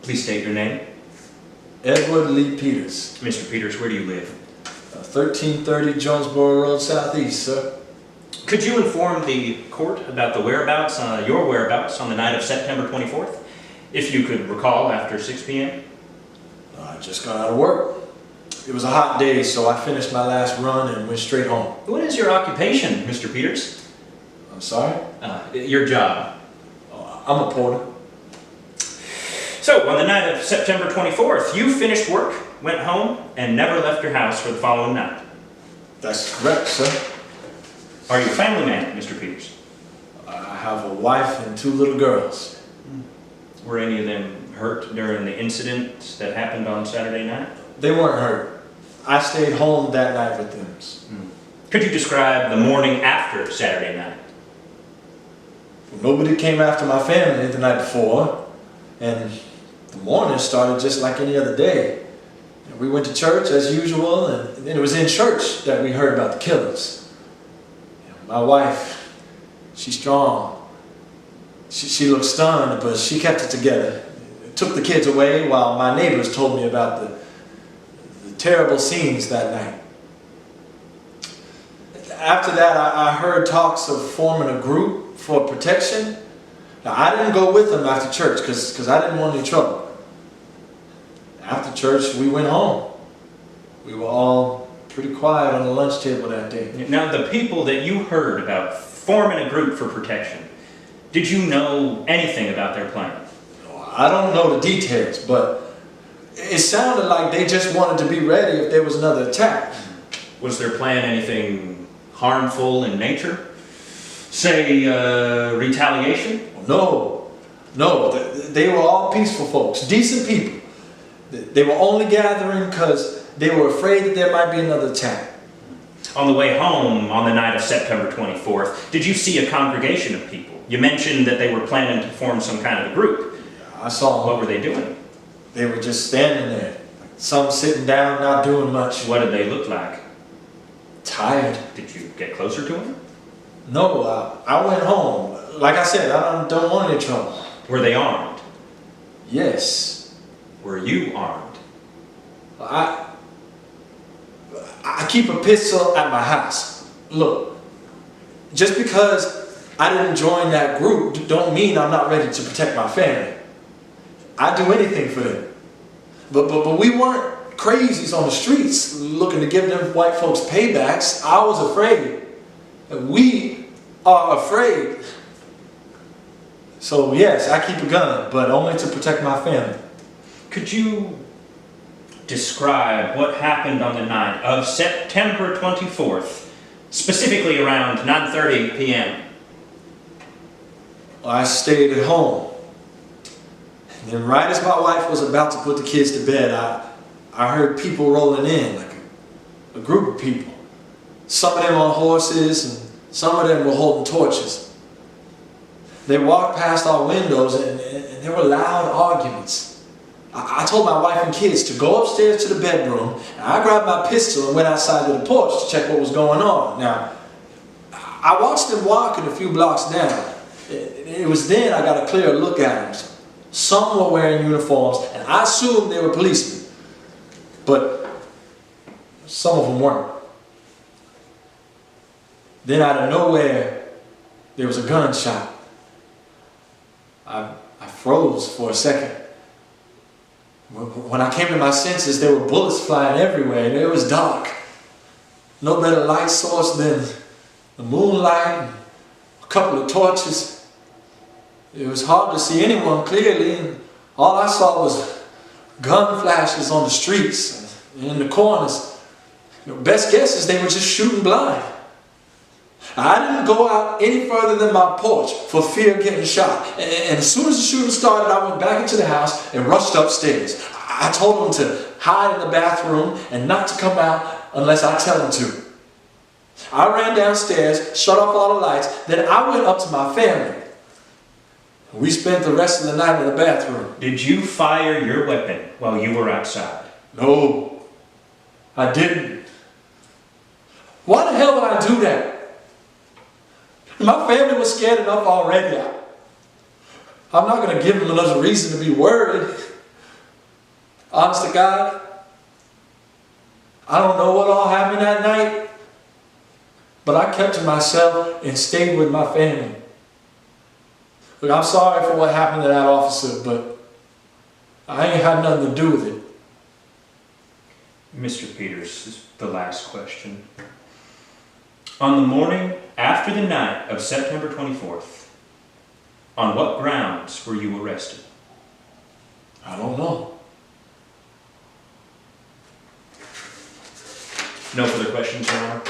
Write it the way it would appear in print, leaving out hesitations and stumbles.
Please state your name. Edward Lee Peters. Mr. Peters, where do you live? 1330 Jonesboro Road, Southeast, sir. Could you inform the court about the whereabouts, your whereabouts on the night of September 24th? If you could recall after 6 p.m. I just got out of work. It was a hot day, so I finished my last run and went straight home. What is your occupation, Mr. Peters? I'm sorry? Your job. I'm a porter. So, on the night of September 24th, you finished work, went home, and never left your house for the following night. That's correct, sir. Are you a family man, Mr. Peters? I have a wife and 2 little girls. Were any of them hurt during the incident that happened on Saturday night? They weren't hurt. I stayed home that night with them. Could you describe the morning after Saturday night? Nobody came after my family the night before, and the morning started just like any other day. We went to church as usual, and it was in church that we heard about the killers. My wife, she's strong. She looked stunned, but she kept it together. Took the kids away while my neighbors told me about the terrible scenes that night. After that, I heard talks of forming a group for protection. Now, I didn't go with them after church because I didn't want any trouble. After church, we went home. We were all pretty quiet on the lunch table that day. Now, the people that you heard about forming a group for protection, did you know anything about their plan? I don't know the details, but it sounded like they just wanted to be ready if there was another attack. Was their plan anything harmful in nature? Say, retaliation? No. They were all peaceful folks, decent people. They were only gathering because they were afraid that there might be another attack. On the way home on the night of September 24th, did you see a congregation of people? You mentioned that they were planning to form some kind of a group. I saw them. What were they doing? They were just standing there. Some sitting down, not doing much. What did they look like? Tired. Did you get closer to them? No, I went home. Like I said, I don't want any trouble. Were they armed? Yes. Were you armed? I keep a pistol at my house. Look, just because I didn't join that group don't mean I'm not ready to protect my family. I'd do anything for them. But we weren't crazies on the streets looking to give them white folks paybacks. I was afraid. We are afraid. So yes, I keep a gun, but only to protect my family. Could you describe what happened on the night of September 24th, specifically around 9:30 p.m.? I stayed at home. And then right as my wife was about to put the kids to bed, I heard people rolling in, like a group of people. Some of them on horses, and some of them were holding torches. They walked past our windows, and there were loud arguments. I told my wife and kids to go upstairs to the bedroom, and I grabbed my pistol and went outside to the porch to check what was going on. Now, I watched them walking a few blocks down. It was then I got a clear look at them. Some were wearing uniforms, and I assumed they were policemen. But some of them weren't. Then out of nowhere, there was a gunshot. I froze for a second. When I came to my senses, there were bullets flying everywhere, and it was dark. No better light source than the moonlight, a couple of torches. It was hard to see anyone clearly, and all I saw was gun flashes on the streets and in the corners. Best guess is they were just shooting blind. I didn't go out any further than my porch for fear of getting shot. And as soon as the shooting started, I went back into the house and rushed upstairs. I told them to hide in the bathroom and not to come out unless I tell them to. I ran downstairs, shut off all the lights, then I went up to my family. We spent the rest of the night in the bathroom. Did you fire your weapon while you were outside? No, I didn't. Why the hell would I do that? My family was scared enough already. I'm not going to give them another reason to be worried. Honest to God, I don't know what all happened that night, but I kept to myself and stayed with my family. Look, I'm sorry for what happened to that officer, but I ain't had nothing to do with it. Mr. Peters, this is the last question. On the morning after the night of September 24th, on what grounds were you arrested? I don't know. No further questions, Your Honor?